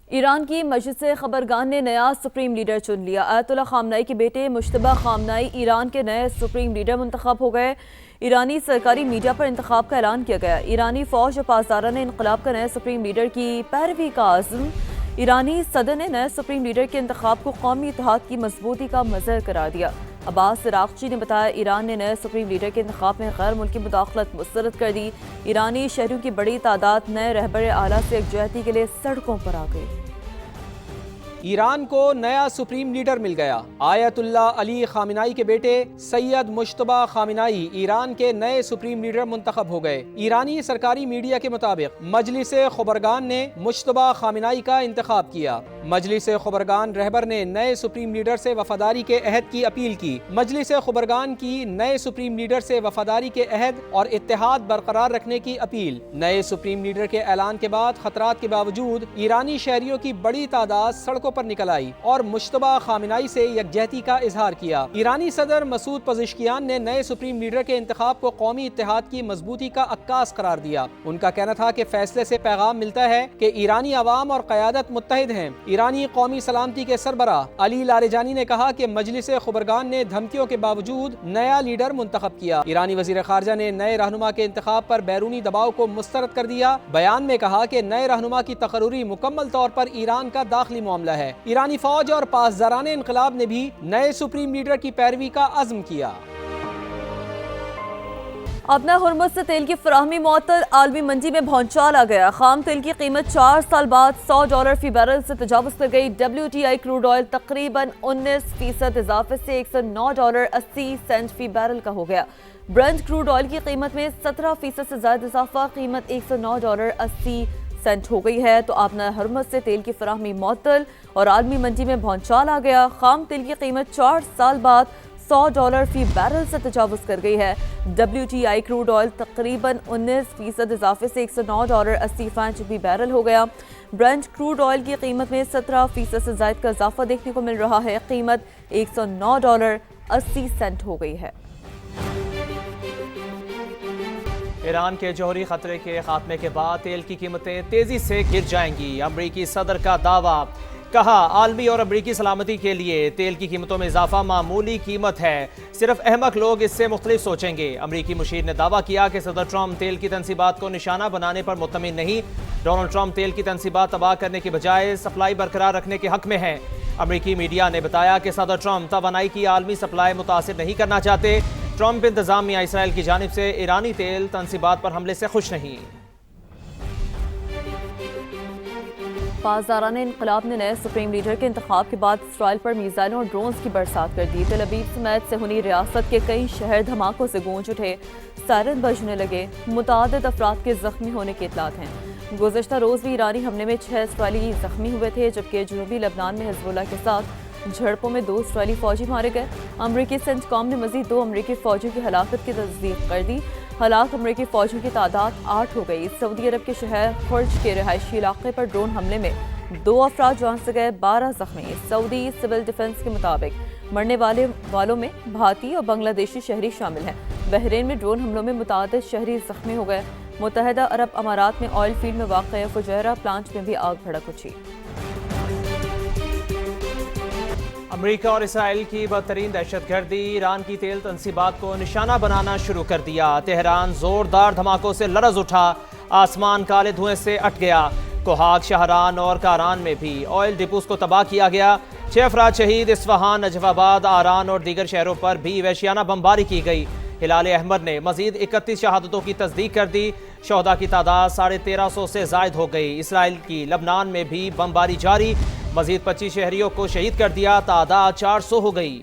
ایران کی مجلس خبرگان نے نیا سپریم لیڈر چن لیا۔ آیت اللہ خامنائی کے بیٹے مجتبیٰ خامنائی ایران کے نئے سپریم لیڈر منتخب ہو گئے۔ ایرانی سرکاری میڈیا پر انتخاب کا اعلان کیا گیا۔ ایرانی فوج اور پاسداران انقلاب کا نئے سپریم لیڈر کی پیروی کا عزم۔ ایرانی صدر نے نئے سپریم لیڈر کے انتخاب کو قومی اتحاد کی مضبوطی کا مظہر قرار دیا۔ عباس عراقچی نے بتایا ایران نے نئے سپریم لیڈر کے انتخاب میں غیر ملکی مداخلت مسترد کر دی۔ ایرانی شہریوں کی بڑی تعداد نئے رہبر اعلیٰ سے یکجہتی کے لیے سڑکوں پر آ گئی۔ ایران کو نیا سپریم لیڈر مل گیا۔ آیت اللہ علی خامنائی کے بیٹے سید مجتبیٰ خامنائی ایران کے نئے سپریم لیڈر منتخب ہو گئے۔ ایرانی سرکاری میڈیا کے مطابق مجلس خبرگان نے مجتبیٰ خامنائی کا انتخاب کیا۔ مجلس خبرگان رہبر نے نئے سپریم لیڈر سے وفاداری کے عہد کی اپیل کی۔ مجلس خبرگان کی نئے سپریم لیڈر سے وفاداری کے عہد اور اتحاد برقرار رکھنے کی اپیل۔ نئے سپریم لیڈر کے اعلان کے بعد خطرات کے باوجود ایرانی شہریوں کی بڑی تعداد سڑکوں پر نکل آئی اور مجتبیٰ خامنائی سے یکجہتی کا اظہار کیا۔ ایرانی صدر مسعود پزشکیان نے نئے سپریم لیڈر کے انتخاب کو قومی اتحاد کی مضبوطی کا عکاس قرار دیا۔ ان کا کہنا تھا کہ فیصلے سے پیغام ملتا ہے کہ ایرانی عوام اور قیادت متحد ہیں۔ ایرانی قومی سلامتی کے سربراہ علی لاریجانی نے کہا کہ مجلس خبرگان نے دھمکیوں کے باوجود نیا لیڈر منتخب کیا۔ ایرانی وزیر خارجہ نے نئے رہنما کے انتخاب پر بیرونی دباؤ کو مسترد کر دیا۔ بیان میں کہا کہ نئے رہنما کی تقرری مکمل طور پر ایران کا داخلی معاملہ ہے۔ ایرانی فوج اور پاسداران انقلاب نے بھی نئے سپریم لیڈر کی پیروی کا عزم کیا۔ اپنا ہرمز سے تیل کی فراہمی معطل، عالمی منڈی میں بھونچال آ گیا۔ خام تیل کی قیمت 4 سال بعد $100 فی بیرل سے تجاوز کر گئی۔ WTI کروڈ آئل تقریباً 19% اضافے سے $109.80 فی بیرل کا ہو گیا۔ برنٹ کروڈ آئل کی قیمت میں 17% سے زائد اضافہ، قیمت $109.80 ہو گئی ہے۔ تو اپنا ہرمز سے تیل کی فراہمی معطل اور عالمی منڈی میں بھونچال آ گیا۔ خام تیل کی قیمت 4 سال بعد $100 فی بیرل سے تجاوز کر گئی ہے۔ WTI کروڈ آئل تقریباً 19% اضافے سے $109.80 فی بیرل ہو گیا۔ برنٹ کروڈ آئل کی قیمت میں 17% سے زائد کا اضافہ دیکھنے کو مل رہا ہے، قیمت $109.80 ہو گئی ہے۔ ایران کے جوہری خطرے کے خاتمے کے بعد تیل کی قیمتیں تیزی سے گر جائیں گی۔ امریکی صدر کا دعویٰ، کہا عالمی اور امریکی سلامتی کے لیے تیل کی قیمتوں میں اضافہ معمولی قیمت ہے، صرف احمق لوگ اس سے مختلف سوچیں گے۔ امریکی مشیر نے دعویٰ کیا کہ صدر ٹرمپ تیل کی تنصیبات کو نشانہ بنانے پر مطمئن نہیں۔ ڈونلڈ ٹرمپ تیل کی تنصیبات تباہ کرنے کے بجائے سپلائی برقرار رکھنے کے حق میں ہیں۔ امریکی میڈیا نے بتایا کہ صدر ٹرمپ توانائی کی عالمی سپلائی متاثر نہیں کرنا چاہتے۔ ٹرمپ انتظامیہ اسرائیل کی جانب سے ایرانی تیل تنصیبات پر حملے سے خوش نہیں۔ پاسداران انقلاب نے نئے سپریم لیڈر کے انتخاب کے بعد اسرائیل پر میزائلوں اور ڈرونز کی برسات کر دی۔ تل ابیب سمیت صہیونی ریاست کے کئی شہر دھماکوں سے گونج اٹھے، سائرن بجنے لگے، متعدد افراد کے زخمی ہونے کی اطلاعات ہیں۔ گزشتہ روز بھی ایرانی حملے میں 6 اسرائیلی زخمی ہوئے تھے، جبکہ جنوبی لبنان میں حزب اللہ کے ساتھ جھڑپوں میں 2 اسرائیلی فوجی مارے گئے۔ امریکی سینٹکام نے مزید 2 امریکی فوجیوں کی ہلاکت کی تصدیق کر دی۔ ہلاک امریکی فوجیوں کی تعداد 8 ہو گئی۔ سعودی عرب کے شہر خرج کے رہائشی علاقے پر ڈرون حملے میں 2 افراد جان سے گئے، 12 زخمی۔ سعودی سول ڈیفنس کے مطابق مرنے والوں میں بھارتی اور بنگلہ دیشی شہری شامل ہیں۔ بحرین میں ڈرون حملوں میں متعدد شہری زخمی ہو گئے۔ متحدہ عرب امارات میں آئل فیلڈ میں واقع فجیرہ پلانٹ میں بھی آگ بھڑک اٹھی۔ امریکہ اور اسرائیل کی بدترین دہشت گردی، ایران کی تیل تنصیبات کو نشانہ بنانا شروع کر دیا۔ تہران زوردار دھماکوں سے لرز اٹھا، آسمان کالے دھوئیں سے اٹ گیا۔ کوہاگ، شہران اور کاران میں بھی آئل ڈپوز کو تباہ کیا گیا۔ 6 افراد شہید، اصفہان، نجف آباد، آران اور دیگر شہروں پر بھی وحشیانہ بمباری کی گئی۔ ہلال احمر نے مزید 31 شہادتوں کی تصدیق کر دی۔ شہداء کی تعداد 1350 سے زائد ہو گئی۔ اسرائیل کی لبنان میں بھی بمباری جاری، مزید 25 شہریوں کو شہید کر دیا، تعداد 400 ہو گئی۔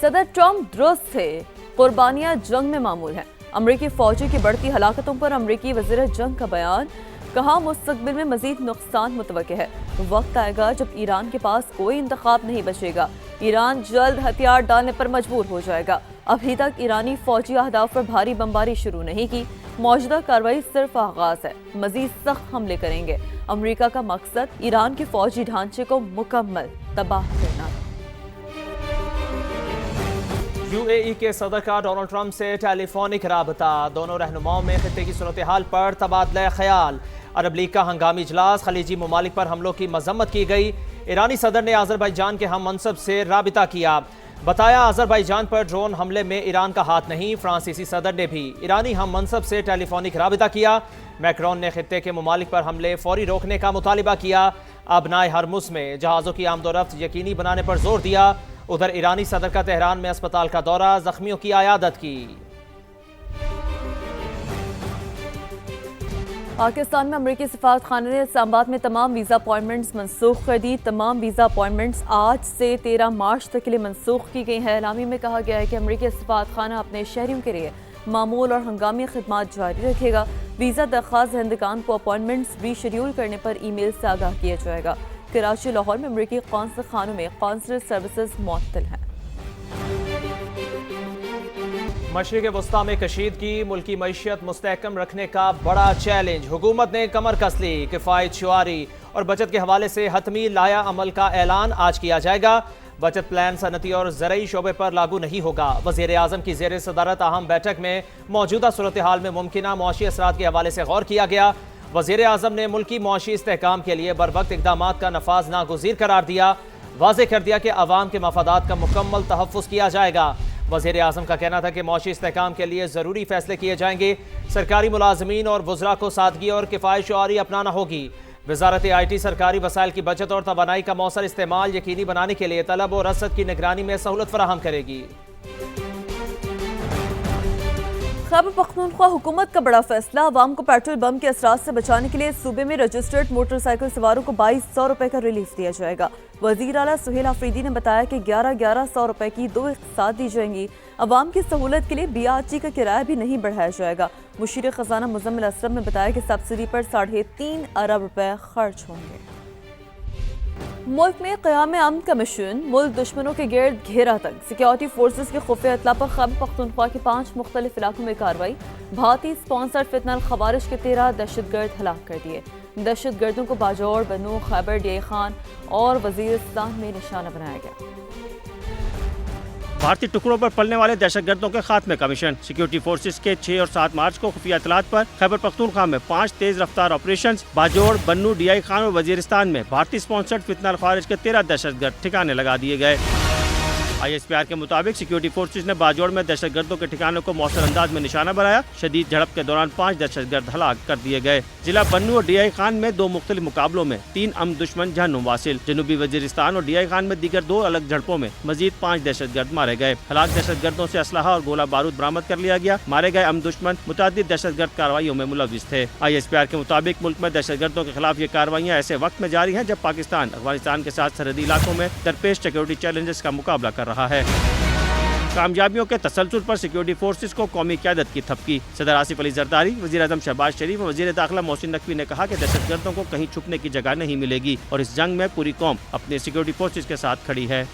صدر ٹرمپ درست تھے، قربانیاں جنگ میں معمول ہیں۔ امریکی فوجی کی بڑھتی ہلاکتوں پر امریکی وزیر جنگ کا بیان، کہا مستقبل میں مزید نقصان متوقع ہے۔ وقت آئے گا جب ایران کے پاس کوئی انتخاب نہیں بچے گا، ایران جلد ہتھیار ڈالنے پر مجبور ہو جائے گا۔ ابھی تک ایرانی فوجی اہداف پر بھاری بمباری شروع نہیں کی، موجودہ کارروائی صرف آغاز ہے، مزید سخت حملے کریں گے۔ امریکہ کا مقصد ایران کے فوجی ڈھانچے کو مکمل تباہ کرنا ہے۔ UAE کے صدر کا ڈونلڈ ٹرمپ سے ٹیلی فونک رابطہ، دونوں رہنماؤں میں خطے کی صورتحال پر تبادلہ خیال۔ عرب لیگ کا ہنگامی اجلاس، خلیجی ممالک پر حملوں کی مذمت کی گئی۔ ایرانی صدر نے آذربائیجان کے ہم منصب سے رابطہ کیا، بتایا آذربائیجان پر ڈرون حملے میں ایران کا ہاتھ نہیں۔ فرانسیسی صدر نے بھی ایرانی ہم منصب سے ٹیلی فونک رابطہ کیا۔ میکرون نے خطے کے ممالک پر حملے فوری روکنے کا مطالبہ کیا۔ ابنائے ہرمز میں جہازوں کی آمد و رفت یقینی بنانے پر زور دیا۔ ادھر ایرانی صدر کا تہران میں اسپتال کا دورہ، زخمیوں کی عیادت کی۔ پاکستان میں امریکی سفارت خانے نے اسلام آباد میں تمام ویزا اپائنٹمنٹس منسوخ کر دی۔ تمام ویزا اپائنٹمنٹس آج سے 13 مارچ تک کے لیے منسوخ کی گئی ہیں۔ اعلامیے میں کہا گیا ہے کہ امریکی سفارت خانہ اپنے شہریوں کے لیے معمول اور ہنگامی خدمات جاری رکھے گا۔ ویزا درخواست دہندگان کو اپائنٹمنٹس ری شیڈول کرنے پر ای میل سے آگاہ کیا جائے گا۔ کراچی، لاہور میں امریکی قونصل خانوں میں قونصل سروسز معطل ہیں۔ مشرق وسطیٰ میں کشیدگی، ملکی معیشت مستحکم رکھنے کا بڑا چیلنج، حکومت نے کمر کس لی۔ کفایت شعاری اور بچت کے حوالے سے حتمی لائحہ عمل کا اعلان آج کیا جائے گا۔ بچت پلان صنعتی اور زرعی شعبے پر لاگو نہیں ہوگا۔ وزیر اعظم کی زیر صدارت اہم بیٹھک میں موجودہ صورتحال میں ممکنہ معاشی اثرات کے حوالے سے غور کیا گیا۔ وزیر اعظم نے ملکی معاشی استحکام کے لیے بروقت اقدامات کا نفاذ ناگزیر قرار دیا۔ واضح کر دیا کہ عوام کے مفادات کا مکمل تحفظ کیا جائے گا۔ وزیر اعظم کا کہنا تھا کہ معاشی استحکام کے لیے ضروری فیصلے کیے جائیں گے۔ سرکاری ملازمین اور وزراء کو سادگی اور کفایت شعاری اپنانا ہوگی۔ وزارت آئی ٹی سرکاری وسائل کی بچت اور توانائی کا مؤثر استعمال یقینی بنانے کے لیے طلب و رسد کی نگرانی میں سہولت فراہم کرے گی۔ خیبر پختونخوا حکومت کا بڑا فیصلہ، عوام کو پیٹرول بم کے اثرات سے بچانے کے لیے صوبے میں رجسٹرڈ موٹر سائیکل سواروں کو 2200 روپے کا ریلیف دیا جائے گا۔ وزیر اعلیٰ سہیل آفریدی نے بتایا کہ 1100 روپے کی 2 اقساط دی جائیں گی۔ عوام کی سہولت کے لیے BRT کا کرایہ بھی نہیں بڑھایا جائے گا۔ مشیر خزانہ مزمل اسرم نے بتایا کہ سبسڈی پر 3.5 ارب روپے خرچ ہوں گے۔ ملک میں قیام امن کا مشن، ملک دشمنوں کے گرد گھیرا تک، سیکیورٹی فورسز کے خفیہ اطلاع پر خیبر پختونخوا کے 5 مختلف علاقوں میں کارروائی۔ بھارتی اسپانسرڈ فتنہ الخوارج کے 13 دہشت گرد ہلاک کر دیے۔ دہشت گردوں کو باجوڑ، بنو، خیبر ڈی خان اور وزیرستان میں نشانہ بنایا گیا۔ بھارتی ٹکڑوں پر پلنے والے دہشت گردوں کے خاتمے کا مشن، سیکیورٹی فورسز کے 6 اور 7 مارچ کو خفیہ اطلاعات پر خیبر پختونخوا میں 5 تیز رفتار آپریشنز، باجوڑ، بنو، ڈی آئی خان اور وزیرستان میں بھارتی اسپانسرڈ فتنہ الخوارج کے 13 دہشت گرد ٹھکانے لگا دیے گئے۔ ISPR کے مطابق سیکیورٹی فورسز نے باجوڑ میں دہشت گردوں کے ٹھکانوں کو مؤثر انداز میں نشانہ بنایا۔ شدید جھڑپ کے دوران 5 دہشت گرد ہلاک کر دیے گئے۔ ضلع بنو اور ڈی آئی خان میں 2 مختلف مقابلوں میں 3 امن دشمن جہنم واصل۔ جنوبی وزیرستان اور ڈی آئی خان میں دیگر 2 الگ جھڑپوں میں مزید 5 دہشت گرد مارے گئے۔ ہلاک دہشت گردوں سے اسلحہ اور گولہ بارود برآمد کر لیا گیا۔ مارے گئے امن دشمن متعدد دہشت گرد کارروائیوں میں ملوث تھے۔ ISPR کے مطابق ملک میں دہشت گردوں کے خلاف یہ کارروائیاں ایسے وقت میں جاری ہیں جب پاکستان افغانستان کے ساتھ سرحدی علاقوں میں درپیش سیکیورٹی چیلنجز کا مقابلہ کر رہا ہے۔ کامیابیوں کے تسلسل پر سیکیورٹی فورسز کو قومی قیادت کی تھپکی، صدر آصف علی زرداری، وزیر اعظم شہباز شریف اور وزیر داخلہ محسن نقوی نے کہا کہ دہشت گردوں کو کہیں چھپنے کی جگہ نہیں ملے گی اور اس جنگ میں پوری قوم اپنے سیکیورٹی فورسز کے ساتھ کھڑی ہے۔